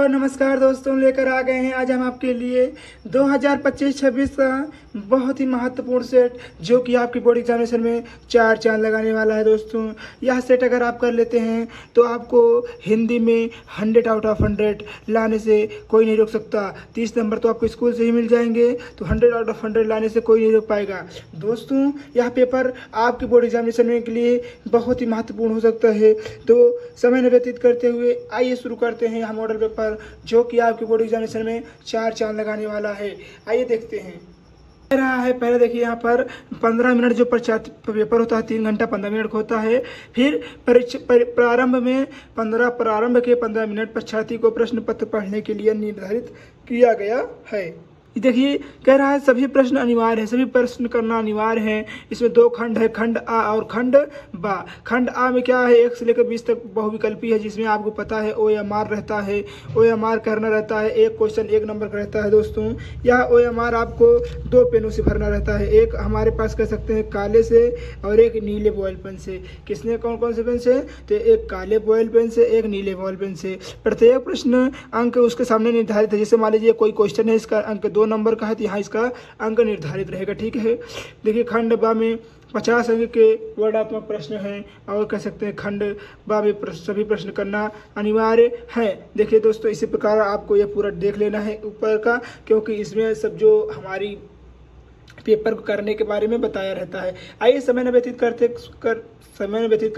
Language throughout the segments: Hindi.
नमस्कार दोस्तों, लेकर आ गए हैं आज हम आपके लिए 2025-26 का बहुत ही महत्वपूर्ण सेट जो कि आपकी बोर्ड एग्जामिनेशन में 4 चांद लगाने वाला है। दोस्तों यह सेट अगर आप कर लेते हैं तो आपको हिंदी में 100 आउट ऑफ 100 लाने से कोई नहीं रोक सकता। 30 नंबर तो आपको स्कूल से ही मिल जाएंगे, तो 100 आउट ऑफ 100 लाने से कोई नहीं रोक पाएगा। दोस्तों यह पेपर आपके बोर्ड एग्जामिनेशन के लिए बहुत ही महत्वपूर्ण हो सकता है। तो समय न व्यतीत करते हुए आइए शुरू करते हैं यह मॉडल पेपर जो कि आपके बोर्ड एग्जामिनेशन में 4 चांद लगाने वाला है। आइए देखते हैं रहा है। पहले देखिए यहाँ पर 15 मिनट जो पेपर होता है 3 घंटा 15 मिनट का होता है। फिर प्रारंभ के 15 मिनट परीक्षार्थी को प्रश्न पत्र पढ़ने के लिए निर्धारित किया गया है। देखिए कह रहा है सभी प्रश्न अनिवार्य है, सभी प्रश्न करना अनिवार्य है। इसमें 2 खंड है, खंड आ और खंड बा। खंड आ में क्या है, 1 से लेकर 20 तक बहुविकल्पी है, जिसमें आपको पता है OMR रहता है। OMR करना रहता है, एक क्वेश्चन 1 नंबर का रहता है। दोस्तों यह OMR आपको 2 पेनों से भरना रहता है, एक हमारे पास कह सकते हैं काले से और एक नीले बॉयल पेन से। किसने कौन कौन से पेन से, तो एक काले बॉयल पेन से, एक नीले बॉयल पेन से। प्रत्येक प्रश्न अंक उसके सामने निर्धारित है। जैसे मान लीजिए कोई क्वेश्चन है, इसका अंक 2 नंबर का है तो यहाँ इसका अंक निर्धारित रहेगा। ठीक है। देखिए खंड बा में 50 अंक के वर्णात्मक प्रश्न हैं और कह सकते हैं खंड बा में सभी प्रश्न करना अनिवार्य है। देखिए दोस्तों इसी प्रकार आपको यह पूरा देख लेना है ऊपर का, क्योंकि इसमें सब जो हमारी पेपर को करने के बारे में बताया रहता है। आइए समय न व्यतीत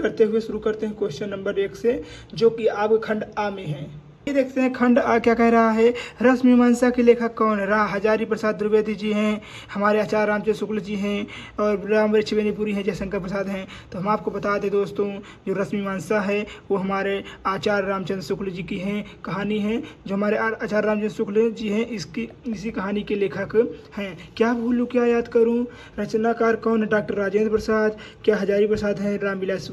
करते हुए शुरू करते हैं क्वेश्चन नंबर 1 से, जो कि आपके खंड आ में है। ये देखते हैं खंड आ क्या कह रहा है। रस मीमांसा के लेखक कौन है? रा हजारी प्रसाद द्विवेदी जी हैं, हमारे आचार्य रामचंद्र शुक्ल जी हैं और रामवृक्ष बेनीपुरी हैं, जयशंकर प्रसाद हैं। तो हम आपको बता दें दोस्तों, जो रस मीमांसा है वो हमारे आचार्य रामचंद्र शुक्ल जी की हैं कहानी है। जो हमारे आचार्य रामचंद्र शुक्ल जी हैं इसी कहानी के लेखक हैं। क्या भूलूं क्या याद करूँ, रचनाकार कौन है? डॉक्टर राजेंद्र प्रसाद। क्या हजारी प्रसाद हैं? रामविलास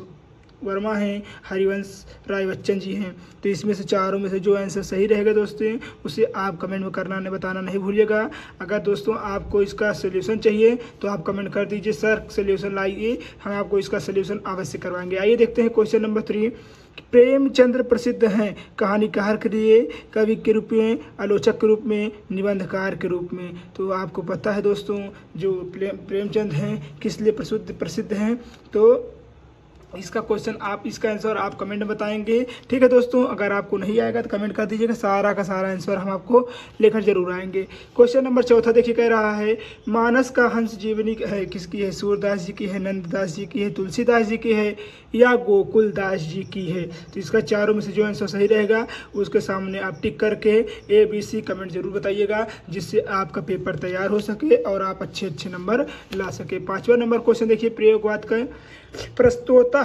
वर्मा हैं, हरिवंश राय बच्चन जी हैं। तो इसमें से चारों में से जो आंसर सही रहेगा दोस्तों उसे आप कमेंट में करना बताना नहीं भूलिएगा। अगर दोस्तों आपको इसका सोल्यूशन चाहिए तो आप कमेंट कर दीजिए, सर सोल्यूशन लाइए, हम आपको इसका सोल्यूशन अवश्य करवाएंगे। आइए देखते हैं क्वेश्चन नंबर 3। प्रेमचंद्र प्रसिद्ध हैं कहानीकार के लिए, कवि के रूप में, आलोचक के रूप में, निबंधकार के रूप में। तो आपको पता है दोस्तों जो प्रेमचंद हैं किस लिए प्रसिद्ध हैं, तो इसका आंसर आप कमेंट में बताएंगे। ठीक है दोस्तों, अगर आपको नहीं आएगा तो कमेंट कर दीजिएगा, सारा का सारा आंसर हम आपको लेकर जरूर आएंगे। क्वेश्चन नंबर 4 देखिए कह रहा है मानस का हंस जीवनी है किसकी है? सूरदास जी की है, नंददास जी की है, तुलसीदास जी की है या गोकुलदास जी की है? तो इसका चारों में से जो आंसर सही रहेगा उसके सामने आप टिक करके ABC कमेंट जरूर बताइएगा, जिससे आपका पेपर तैयार हो सके और आप अच्छे नंबर ला सके। 5वां नंबर क्वेश्चन देखिए, प्रयोगवाद का प्रस्तोता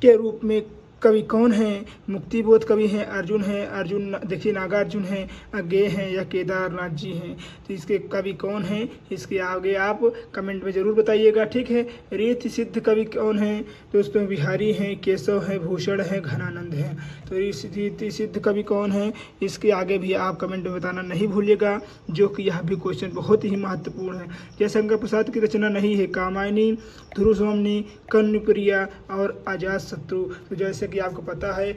के रूप में कवि कौन है? मुक्तिबोध कवि हैं, अर्जुन हैं, अर्जुन देखिए नागार्जुन हैं, अज्ञेय हैं या केदारनाथ जी हैं। तो इसके कवि कौन हैं इसके आगे आप कमेंट में जरूर बताइएगा। ठीक है। रीति सिद्ध कवि कौन हैं दोस्तों? बिहारी हैं, केशव हैं, भूषण हैं, घनानंद हैं। तो रीति सिद्ध कवि कौन है इसके आगे भी आप कमेंट में बताना नहीं भूलिएगा, जो कि यह भी क्वेश्चन बहुत ही महत्वपूर्ण है। जयशंकर प्रसाद की रचना नहीं है कामायनी, ध्रुव स्वामी, कन्नुप्रिया और अजात शत्रु। तो जैसे कि आपको पता है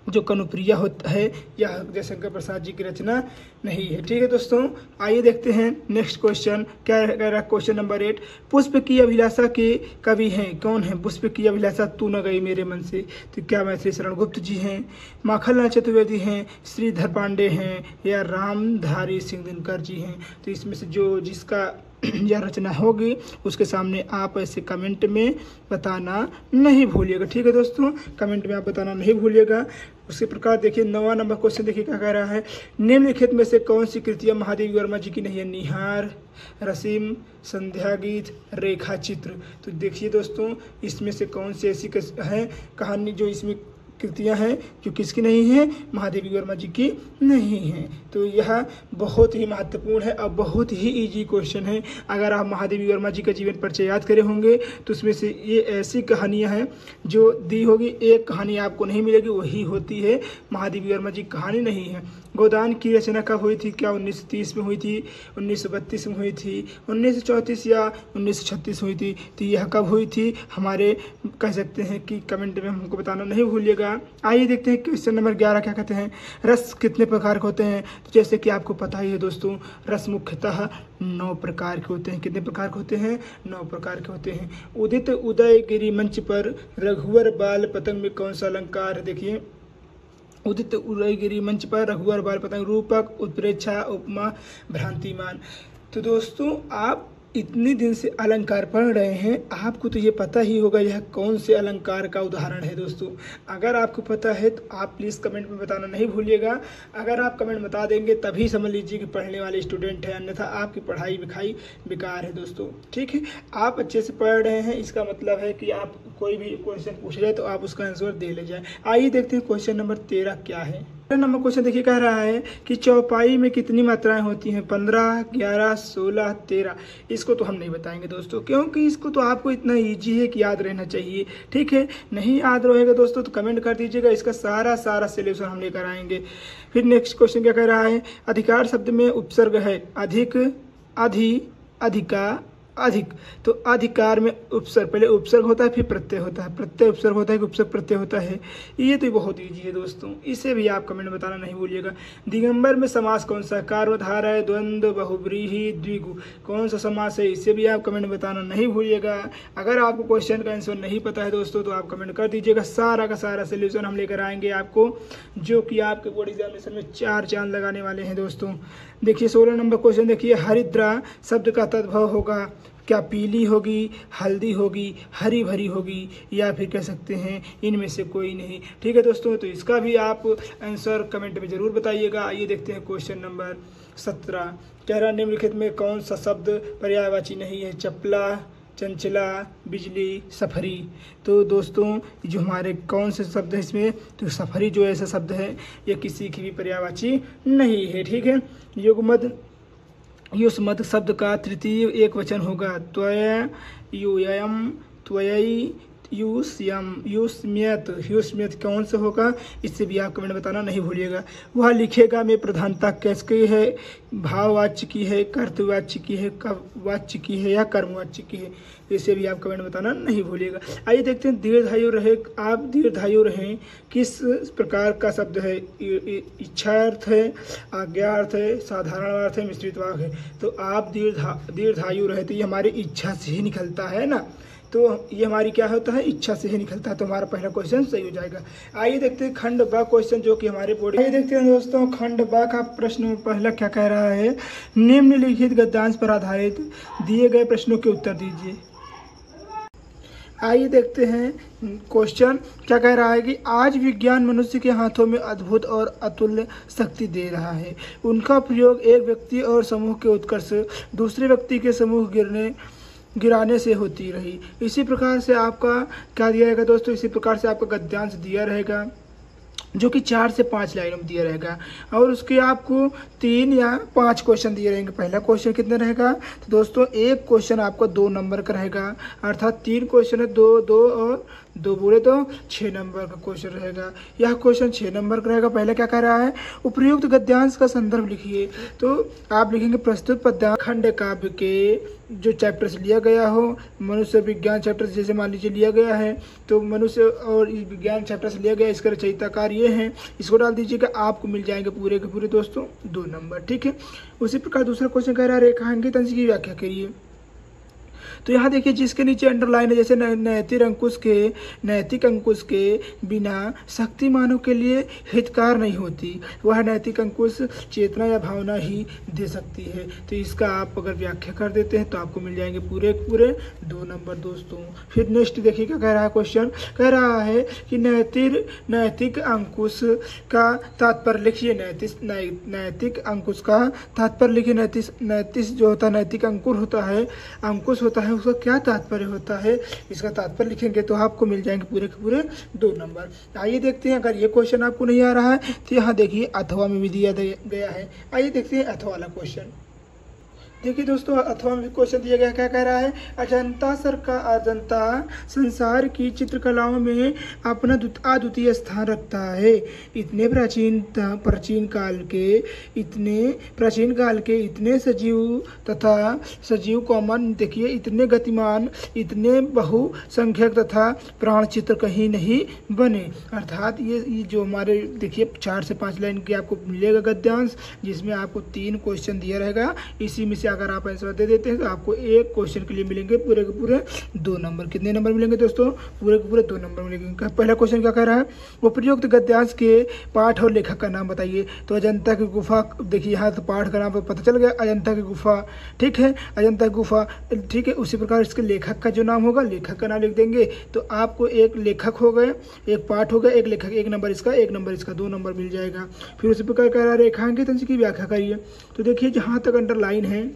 जो कनुप्रिया होता है यह जयशंकर प्रसाद जी की रचना नहीं है। ठीक है दोस्तों, आइए देखते हैं नेक्स्ट क्वेश्चन क्या कह रहा है। क्वेश्चन नंबर 8, पुष्प की अभिलाषा के कवि हैं कौन है? पुष्प की अभिलाषा तू न गई मेरे मन से। तो क्या मैथिली शरण गुप्त जी हैं, माखनलाल चतुर्वेदी हैं, श्रीधर पांडे हैं या रामधारी सिंह दिनकर जी हैं? तो इसमें से जो जिसका यह रचना होगी उसके सामने आप ऐसे कमेंट में बताना नहीं भूलिएगा। ठीक है दोस्तों, कमेंट में आप बताना नहीं भूलिएगा। उसी प्रकार देखिए 9वां नंबर क्वेश्चन देखिए क्या कह रहा है। निम्नलिखित में से कौन सी कृतियाँ महादेवी वर्मा जी की नहीं है? निहार, रसीम, संध्या गीत, रेखा चित्र। तो देखिए दोस्तों इसमें से कौन सी ऐसी है कहानी जो इसमें कृतियाँ हैं जो किसकी नहीं है? महादेवी वर्मा जी की नहीं है। तो यह बहुत ही महत्वपूर्ण है और बहुत ही इजी क्वेश्चन है। अगर आप महादेवी वर्मा जी का जीवन परिचय याद करे होंगे तो उसमें से ये ऐसी कहानियाँ हैं जो दी होगी, एक कहानी आपको नहीं मिलेगी, वही होती है महादेवी वर्मा जी कहानी नहीं है। गोदान की रचना कब हुई थी? क्या 1930 में हुई थी, 1932 में हुई थी, 1934 या 1936 हुई थी? तो यह कब हुई थी हमारे कह सकते हैं कि कमेंट में हमको बताना नहीं भूलिएगा। भूलिएगा। आइए देखते हैं क्वेश्चन नंबर 11 क्या कहते हैं, रस कितने प्रकार के होते हैं। तो जैसे कि आपको पता ही है दोस्तों, रस मुख्यतः 9 प्रकार के होते हैं। कितने प्रकार के होते हैं? 9 प्रकार के होते हैं। उदित उदयगिरी मंच पर रघुवर बाल पतंग में कौन सा अलंकार है? देखिए, उदित उदयगिरी मंच पर रघुवर बाल पतंग, रूपक, उत्प्रेक्षा, उपमा, भ्रांतिमान। तो दोस्तों, आप इतने दिन से अलंकार पढ़ रहे हैं, आपको तो ये पता ही होगा यह कौन से अलंकार का उदाहरण है। दोस्तों, अगर आपको पता है तो आप प्लीज़ कमेंट में बताना नहीं भूलिएगा। अगर आप कमेंट बता देंगे तभी समझ लीजिए कि पढ़ने वाले स्टूडेंट हैं, अन्यथा आपकी पढ़ाई लिखाई बेकार है दोस्तों। ठीक है, आप अच्छे से पढ़ रहे हैं, इसका मतलब है कि आप कोई भी क्वेश्चन पूछ रहे हैं तो आप उसका आंसर दे ले जाए। आइए देखते हैं क्वेश्चन नंबर 13 क्या है। नंबर क्वेश्चन देखिए, कह रहा है कि चौपाई में कितनी मात्राएं होती हैं? 15, 11, 16, 13। इसको तो हम नहीं बताएंगे दोस्तों, क्योंकि इसको तो आपको इतना इजी है कि याद रहना चाहिए। ठीक है, नहीं याद रहेगा दोस्तों तो कमेंट कर दीजिएगा, इसका सारा सोल्यूशन हम लेकर आएंगे। फिर नेक्स्ट क्वेश्चन क्या कह रहा है, अधिकार शब्द में उपसर्ग है अधिक, अधि, अधिका, अधिक। तो अधिकार में उपसर्ग, पहले उपसर्ग होता है फिर प्रत्यय होता है, प्रत्यय उपसर्ग होता है कि उपसर्ग प्रत्यय होता है। ये तो बहुत इजी है दोस्तों, इसे भी आप कमेंट बताना नहीं भूलिएगा। दिगंबर में समास कौन सा? कर्मधारय, द्वंद्व, बहुब्रीहि, द्विगु। कौन सा समास है? इसे भी आप कमेंट बताना नहीं भूलिएगा। अगर आपको क्वेश्चन का आंसर नहीं पता है दोस्तों तो आप कमेंट कर दीजिएगा, सारा का सारा सोल्यूशन हम लेकर आएंगे आपको, जो कि आपके बोर्ड एग्जामिनेशन में 4 चांद लगाने वाले हैं दोस्तों। देखिए 16 नंबर क्वेश्चन देखिए, हरिद्रा शब्द का तद्भव होगा क्या? पीली होगी, हल्दी होगी, हरी भरी होगी, या फिर कह सकते हैं इनमें से कोई नहीं। ठीक है दोस्तों, तो इसका भी आप आंसर कमेंट में ज़रूर बताइएगा। आइए देखते हैं क्वेश्चन नंबर 17। कह रहा निम्नलिखित में कौन सा शब्द पर्यायवाची नहीं है? चपला, चंचला, बिजली, सफरी। तो दोस्तों, जो हमारे कौन से शब्द है इसमें? तो सफरी जो ऐसा शब्द है ये किसी की भी पर्यायवाची नहीं है। ठीक है, युग्मद, युष्मद शब्द का तृतीय एक वचन होगा त्वय, यूयम, त्वयी, यूष्यम, यूष्म्यत। यूष्म्यत कौन सा होगा? इससे भी आप कमेंट बताना नहीं भूलिएगा। वह लिखेगा में प्रधानता किसकी है? भाववाच्य की है, कर्तवाच्य की है, वाच्य की है, या कर्मवाच्य की है? इसे भी आप कमेंट बताना नहीं भूलिएगा। आइए देखते हैं, दीर्घायु रहे, आप दीर्घायु रहें किस प्रकार का शब्द है? इच्छार्थ है, आज्ञार्थ है, साधारण अर्थ है, मिश्रित वाक्य है। तो आप दीर्घायु रहे तो ये हमारी इच्छा से ही निकलता है ना, तो ये हमारी क्या होता है? इच्छा से ही निकलता है। तो हमारा पहला क्वेश्चन सही हो जाएगा। आइए देखते हैं खंड ब क्वेश्चन, जो कि हमारे बोर्ड। आइए देखते हैं दोस्तों, खंड ब का प्रश्न पहला क्या कह रहा है, निम्नलिखित गद्यांश पर आधारित दिए गए प्रश्नों के उत्तर दीजिए। आइए देखते हैं क्वेश्चन क्या कह रहा है कि आज विज्ञान मनुष्य के हाथों में अद्भुत और अतुल्य शक्ति दे रहा है। उनका प्रयोग एक व्यक्ति और समूह के उत्कर्ष दूसरे व्यक्ति के समूह गिराने से होती रही। इसी प्रकार से आपका क्या दिया रहेगा दोस्तों? इसी प्रकार से आपका गद्यांश दिया रहेगा, जो कि 4 से 5 लाइनों में दिया रहेगा, और उसके आपको 3 या 5 क्वेश्चन दिए रहेंगे। पहला क्वेश्चन कितना रहेगा? तो दोस्तों, एक क्वेश्चन आपका 2 नंबर का रहेगा, अर्थात 3 क्वेश्चन है, 2 और 2 बोले तो 6 नंबर का क्वेश्चन रहेगा। यह क्वेश्चन 6 नंबर का रहेगा। पहले क्या कह रहा है, उपयुक्त गद्यांश का संदर्भ लिखिए। तो आप लिखेंगे प्रस्तुत पद्यांश खंड काव्य के जो चैप्टर से लिया गया हो, मनुष्य विज्ञान चैप्टर से जैसे मान लीजिए लिया गया है, तो मनुष्य और विज्ञान चैप्टर से लिया गया, इसका रचयिताकार ये हैं, इसको डाल दीजिएगा, आपको मिल जाएंगे पूरे के पूरे दोस्तों 2 नंबर। ठीक है, उसी प्रकार दूसरा क्वेश्चन कह रहा है रेखांकित अंश की व्याख्या करिए। तो यहाँ देखिए, जिसके नीचे अंडरलाइन है, जैसे नैतिक अंकुश के बिना शक्तिमानों के लिए हितकार नहीं होती, वह नैतिक अंकुश चेतना या भावना ही दे सकती है। तो इसका आप अगर व्याख्या कर देते हैं तो आपको मिल जाएंगे पूरे 2 नंबर दोस्तों। फिर नेक्स्ट देखिए क्या कह रहा है क्वेश्चन, कह रहा है कि नैतिक अंकुश का तात्पर्य लिखिए। नैतिक अंकुश का तात्पर्य लिखिए। नैतिक जो होता है, नैतिक अंकुर होता है, अंकुश होता है, उसका क्या तात्पर्य होता है, इसका तात्पर्य लिखेंगे तो आपको मिल जाएंगे पूरे के पूरे 2 नंबर। आइए देखते हैं, अगर ये क्वेश्चन आपको नहीं आ रहा है तो यहाँ देखिए अथवा में भी दिया गया है। आइए देखते हैं अथवा वाला क्वेश्चन। देखिए दोस्तों, अथवा में क्वेश्चन दिया गया, क्या कह रहा है, अजंता संसार की चित्रकलाओं में अपना अद्वितीय स्थान रखता है। इतने प्राचीन काल के इतने सजीव कॉमन, देखिए इतने गतिमान, इतने बहुसंख्यक तथा प्राण चित्र कहीं नहीं बने। अर्थात ये जो हमारे देखिए 4 से 5 लाइन के आपको मिलेगा गद्यांश, जिसमें आपको 3 क्वेश्चन दिया रहेगा। इसी में से अगर आप आंसर दे देते हैं तो आपको एक क्वेश्चन के लिए मिलेंगे पूरे के पूरे 2 नंबर। कितने नंबर मिलेंगे दोस्तों? पूरे के पूरे 2 नंबर मिलेंगे। पहला क्वेश्चन क्या कह रहा है, उपयुक्त गद्यांश के पाठ और लेखक का नाम बताइए। तो अजंता की गुफा, देखिए यहाँ तो पाठ का नाम पता चल गया, अजंता की गुफा, ठीक है, अजंता की गुफा, ठीक है। उसी प्रकार इसके लेखक का जो नाम होगा, लेखक का नाम लिख देंगे तो आपको एक लेखक हो गए, एक पाठ हो गया, एक लेखक, 1 नंबर इसका, 1 नंबर इसका, 2 नंबर मिल जाएगा। फिर उसी प्रकार कह रहा है रेखांकित अंश की व्याख्या करिए। तो देखिए जहाँ तक अंडरलाइन है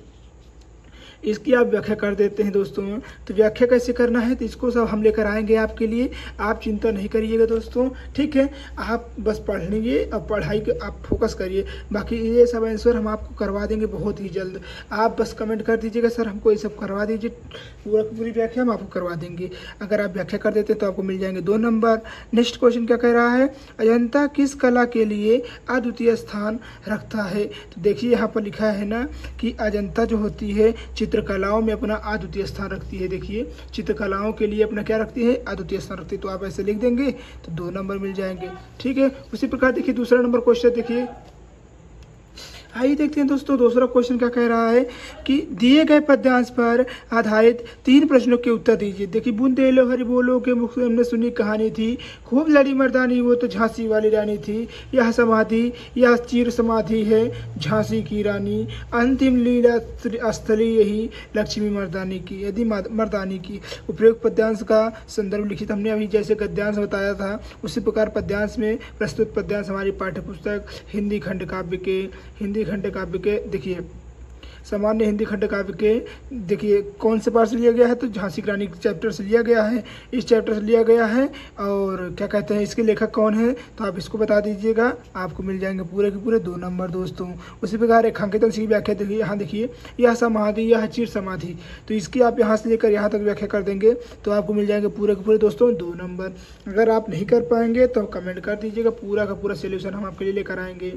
इसकी आप व्याख्या कर देते हैं दोस्तों। तो व्याख्या कैसे करना है तो इसको सब हम लेकर आएंगे आपके लिए, आप चिंता नहीं करिएगा दोस्तों, ठीक है। आप बस पढ़ लीजिए और पढ़ाई के आप फोकस करिए, बाकी ये सब आंसर हम आपको करवा देंगे बहुत ही जल्द। आप बस कमेंट कर दीजिएगा सर हमको ये सब करवा दीजिए, पूरी व्याख्या हम आपको करवा देंगे। अगर आप व्याख्या कर देते हैं तो आपको मिल जाएंगे 2 नंबर। नेक्स्ट क्वेश्चन क्या कह रहा है, अजंता किस कला के लिए अद्वितीय स्थान रखता है। तो देखिए यहाँ पर लिखा है ना कि अजंता जो होती है चित्रकलाओं में अपना अद्वितीय स्थान रखती है। देखिए चित्रकलाओं के लिए अपना क्या रखती है, अद्वितीय स्थान रखती है। तो आप ऐसे लिख देंगे तो 2 नंबर मिल जाएंगे, ठीक है। उसी प्रकार देखिए दूसरा नंबर क्वेश्चन देखिए, आइए देखते हैं दोस्तों दूसरा क्वेश्चन क्या कह रहा है कि दिए गए पद्यांश पर आधारित 3 प्रश्नों के उत्तर दीजिए। देखिए बूंदे लो हरि बोलो के मुख से हमने सुनी कहानी थी, खूब लड़ी मर्दानी वो तो झांसी वाली रानी थी, यह समाधि यह चिर समाधि है झांसी की रानी, अंतिम लीला स्थली यही लक्ष्मी मर्दानी की, यदि मर्दानी की। उपयुक्त पद्यांश का संदर्भ लिखित, हमने अभी जैसे गद्यांश बताया था उसी प्रकार पद्यांश में प्रस्तुत पद्यांश हमारी पाठ्यपुस्तक हिंदी खंड काव्य के देखिए सामान्य हिंदी खंड काव्य के देखिए कौन से पाठ से लिया गया है, तो झांसी की रानी चैप्टर से लिया गया है, इस चैप्टर से लिया गया है। और क्या कहते हैं इसके लेखक कौन है, तो आप इसको बता दीजिएगा, आपको मिल जाएंगे पूरे के पूरे 2 नंबर दोस्तों। उसी प्रकार रेखांकित अंश की व्याख्या देखिए, यहाँ देखिए यह समाधि यह चिर समाधि, तो इसकी आप यहाँ से लेकर यहाँ तक व्याख्या कर देंगे तो आपको मिल जाएंगे पूरे के पूरे दोस्तों 2 नंबर। अगर आप नहीं कर पाएंगे तो कमेंट कर दीजिएगा, पूरा का पूरा सोल्यूशन हम आपके लिए लेकर आएंगे।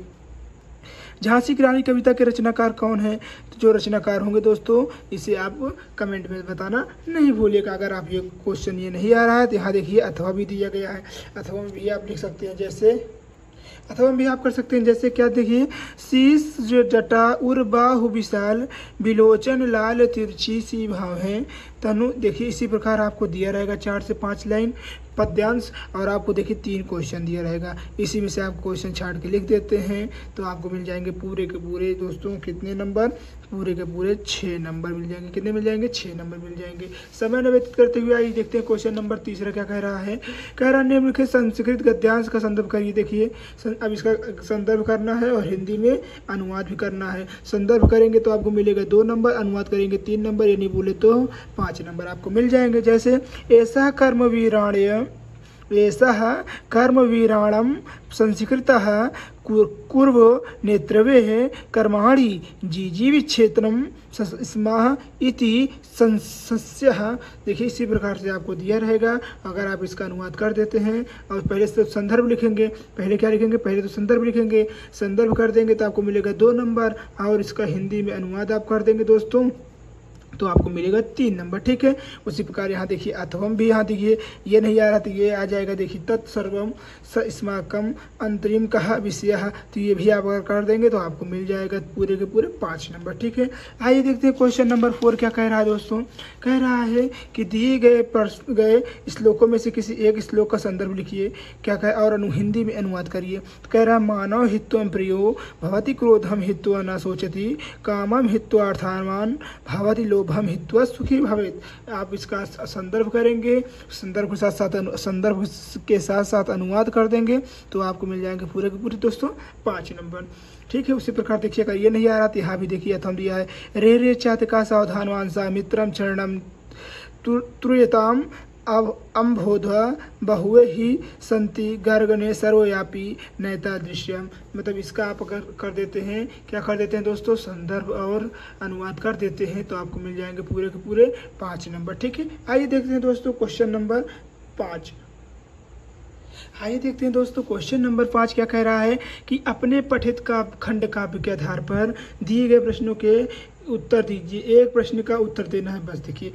झांसी की रानी कविता के रचनाकार कौन है, तो जो रचनाकार होंगे दोस्तों इसे आप कमेंट में बताना नहीं भूलिएगा। अगर आप ये क्वेश्चन ये नहीं आ रहा है तो यहाँ देखिए अथवा भी दिया गया है, अथवा में भी आप लिख सकते हैं, जैसे अथवा भी आप कर सकते हैं जैसे क्या देखिए, शीश जटा उर बाहु विशाल बिलोचन लाल तिरछी सी भाव है तनु। देखिए इसी प्रकार आपको दिया रहेगा 4 से 5 लाइन पद्यांश और आपको देखिए 3 क्वेश्चन दिया रहेगा, इसी में से आप क्वेश्चन छाट के लिख देते हैं तो आपको मिल जाएंगे पूरे के पूरे दोस्तों कितने नंबर, पूरे के पूरे 6 नंबर मिल जाएंगे। कितने मिल जाएंगे, 6 नंबर मिल जाएंगे। समय न व्यतीत करते हुए आइए देखते हैं क्वेश्चन नंबर 3 क्या कह रहा है, कह रहा निम्नलिखित संस्कृत गद्यांश का संदर्भ करिए। देखिए अब इसका संदर्भ करना है और हिंदी में अनुवाद भी करना है। संदर्भ करेंगे तो आपको मिलेगा 2 नंबर, अनुवाद करेंगे 3 नंबर, ये नहीं बोले तो 5 नंबर आपको मिल जाएंगे। जैसे ऐसा कर्मवीराणम संस्कृतः कुर्व नेत्रवे कर्माणि जीजीविक्षेत्रम स्मः इति संस्यः। देखिए इसी प्रकार से आपको दिया रहेगा। अगर आप इसका अनुवाद कर देते हैं और पहले से संदर्भ लिखेंगे, पहले क्या लिखेंगे, पहले तो संदर्भ लिखेंगे, संदर्भ कर देंगे तो आपको मिलेगा 2 नंबर और इसका हिंदी में अनुवाद आप कर देंगे दोस्तों तो आपको मिलेगा 3 नंबर, ठीक है। उसी प्रकार यहाँ देखिए अथवम भी, यहाँ देखिए ये नहीं आ रहा तो ये आ जाएगा, देखिए तत्सर्वम अस्माकम अंतरिम कहा विषय, तो ये भी आप अगर कर देंगे तो आपको मिल जाएगा पूरे के पूरे 5 नंबर, ठीक है। आइए देखते हैं क्वेश्चन नंबर 4 क्या कह रहा है दोस्तों, कह रहा है कि दिए गए श्लोकों में से किसी एक श्लोक का संदर्भ लिखिए, क्या कहे और हिंदी में अनुवाद करिए। तो कह रहा है मानव हित्वम प्रियो भवति क्रोधम हित्वा न सोचति कामम हित्वा अर्थान भवति लोभम हित्वा सुखी भवेत। आप इसका संदर्भ करेंगे, संदर्भ के साथ साथ अनुवाद कर देंगे तो आपको मिल जाएंगे पूरे के पूरे दोस्तों 5 नंबर, ठीक है। उसी प्रकार देखिएगा ये नहीं आ रहा तो यहाँ भी देखिए अथम दिया है, रे रे चातिका सावधानवांसा मित्रम चरणम तुर्यताम अब अम्भोध बहुए ही संति गर्गने सर्वव्यापी नैता दृश्यम। मतलब इसका आप अगर कर देते हैं, क्या कर देते हैं दोस्तों, संदर्भ और अनुवाद कर देते हैं तो आपको मिल जाएंगे पूरे के पूरे 5 नंबर। ठीक है, आइए देखते हैं दोस्तों क्वेश्चन नंबर 5। आइए देखते हैं दोस्तों क्वेश्चन नंबर 5 क्या कह रहा है कि अपने पठित खंड काव्य के आधार पर दिए गए प्रश्नों के उत्तर दीजिए। एक प्रश्न का उत्तर देना है बस। देखिए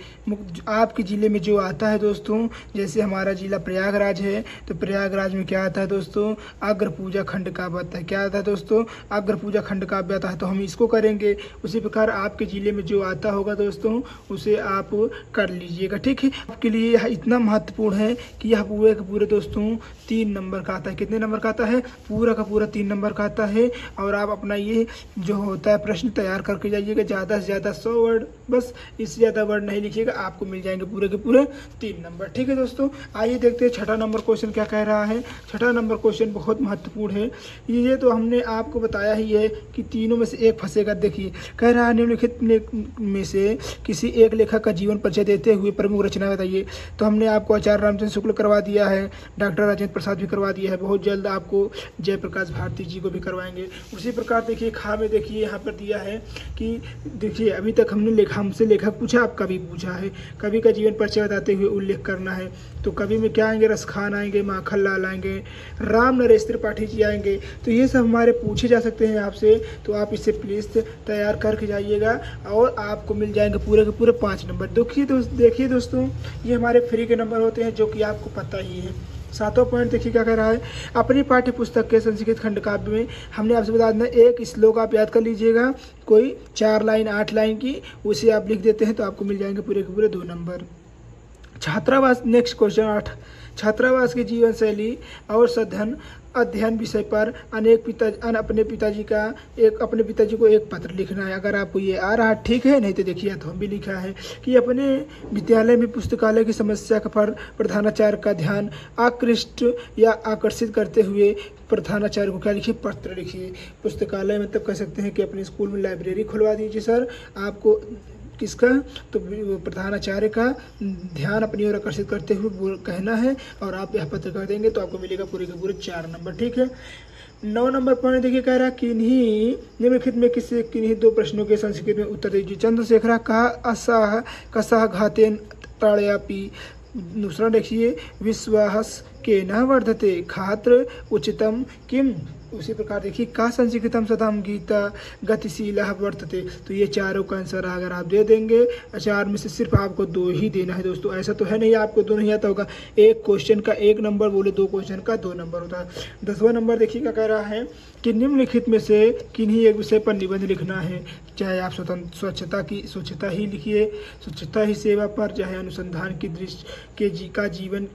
आपके ज़िले में जो आता है दोस्तों, जैसे हमारा ज़िला प्रयागराज है तो प्रयागराज में क्या आता है दोस्तों, अग्र पूजा खंड काव्य आता है। क्या आता है दोस्तों, अग्र पूजा खंड काव्य आता है, तो हम इसको करेंगे। उसी प्रकार आपके ज़िले में जो आता होगा दोस्तों उसे आप कर लीजिएगा। ठीक है, आपके लिए यह इतना महत्वपूर्ण है कि यह पूरे के पूरे दोस्तों 3 नंबर का आता है। कितने नंबर का आता है, पूरा का पूरा 3 नंबर का आता है। और आप अपना ये जो होता है प्रश्न तैयार करके जाइएगा, ज़्यादा से ज़्यादा 100 वर्ड, बस इससे ज़्यादा वर्ड नहीं लिखिएगा, आपको मिल जाएंगे पूरे के पूरे 3 नंबर। ठीक है दोस्तों, आइए देखते हैं छठा नंबर क्वेश्चन क्या कह रहा है। छठा नंबर क्वेश्चन बहुत महत्वपूर्ण है। ये तो हमने आपको बताया ही है कि तीनों में से एक फंसेगा। देखिए कह रहा है निम्नलिखित में से किसी एक लेखक का जीवन परिचय देते हुए प्रमुख रचना बताइए। तो हमने आपको आचार्य रामचंद्र शुक्ल करवा दिया है, डॉक्टर राजेंद्र प्रसाद भी करवा दिया है, बहुत जल्द आपको जयप्रकाश भारती जी को भी करवाएंगे। उसी प्रकार देखिए खा में देखिए यहाँ पर दिया है कि देखिए अभी तक हमसे लेखक पूछा, अब कवि पूछा है। कवि का जीवन परिचय बताते हुए उल्लेख करना है। तो कवि में क्या आएंगे, रसखान आएंगे, माखन लाल आएंगे, राम नरेश त्रिपाठी जी आएंगे। तो ये सब हमारे पूछे जा सकते हैं आपसे, तो आप इसे प्लीज़ तैयार करके जाइएगा और आपको मिल जाएंगे पूरे के पूरे 5 नंबर। देखिए दोस्तों ये हमारे फ्री के नंबर होते हैं जो कि आपको पता ही है। 7वां पॉइंट देखिए क्या कह रहा है, अपनी पाठ्य पुस्तक के संस्कृत खंड काव्य में हमने आपसे बता देना, एक श्लोक आप याद कर लीजिएगा, कोई 4 लाइन 8 लाइन की, उसे आप लिख देते हैं तो आपको मिल जाएंगे पूरे के पूरे 2 नंबर। छात्रावास, नेक्स्ट क्वेश्चन 8, छात्रावास की जीवन शैली और सघन अध्ययन विषय पर अपने पिताजी को एक पत्र लिखना है। अगर आपको ये आ रहा है ठीक है, नहीं तो देखिए तो हम भी लिखा है कि अपने विद्यालय में पुस्तकालय की समस्या पर प्रधानाचार्य का ध्यान आकृष्ट या आकर्षित करते हुए प्रधानाचार्य को क्या लिखिए, पत्र लिखिए। पुस्तकालय मतलब कह सकते हैं कि अपने स्कूल में लाइब्रेरी खुलवा दीजिए सर, आपको किसका, तो प्रधानाचार्य का ध्यान अपनी ओर आकर्षित करते हुए कहना है और आप यह पत्र कर देंगे तो आपको मिलेगा पूरे के पूरे 4 नंबर। ठीक है, 9 नंबर पॉइंट देखिए कह रहा किन्हीं निम्नलिखित में किन्हीं 2 प्रश्नों के संस्कृत में उत्तर दीजिए। चंद्रशेखर का असाह कसाह घातेन ताड़यापि। दूसरा देखिए विश्वास के न वर्धते खात्र उचितम किम। उसी प्रकार देखिए का संस्कृतम सदाम गीता गतिशील वर्तते। तो ये चारों का आंसर अगर आप दे देंगे, 4 में से सिर्फ आपको 2 ही देना है दोस्तों। ऐसा तो है नहीं आपको 2 नहीं आता होगा, एक क्वेश्चन का 1 नंबर बोले, 2 क्वेश्चन का 2 नंबर होता है। 10वां नंबर देखिए क्या कह रहा है कि निम्नलिखित में से किन्हीं एक विषय पर निबंध लिखना है। चाहे आप स्वच्छता ही लिखिए, स्वच्छता ही सेवा पर, चाहे अनुसंधान की दृष्टि का जीवन,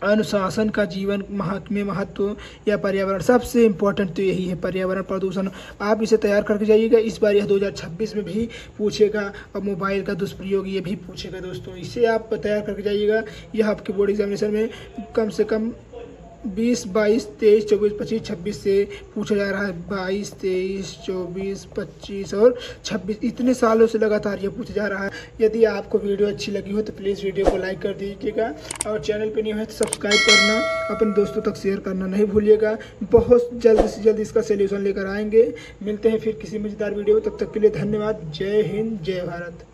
अनुशासन का जीवन में महत्व, या पर्यावरण। सबसे इम्पोर्टेंट तो यही है, पर्यावरण प्रदूषण। आप इसे तैयार करके जाइएगा। इस बार यह 2026 में भी पूछेगा और मोबाइल का दुष्प्रयोग ये भी पूछेगा दोस्तों। इसे आप तैयार करके जाइएगा। यह आपके बोर्ड एग्जामिनेशन में कम से कम 20, 22, 23, 24, 25, 26 से पूछा जा रहा है। 22, 23, 24, 25 और 26 इतने सालों से लगातार ये पूछा जा रहा है। यदि आपको वीडियो अच्छी लगी हो तो प्लीज़ वीडियो को लाइक कर दीजिएगा और चैनल पे नहीं है तो सब्सक्राइब करना, अपने दोस्तों तक शेयर करना नहीं भूलिएगा। बहुत जल्द से जल्द इसका सोल्यूशन लेकर आएंगे। मिलते हैं फिर किसी मजेदार वीडियो, तब तक के लिए धन्यवाद। जय हिंद, जय भारत।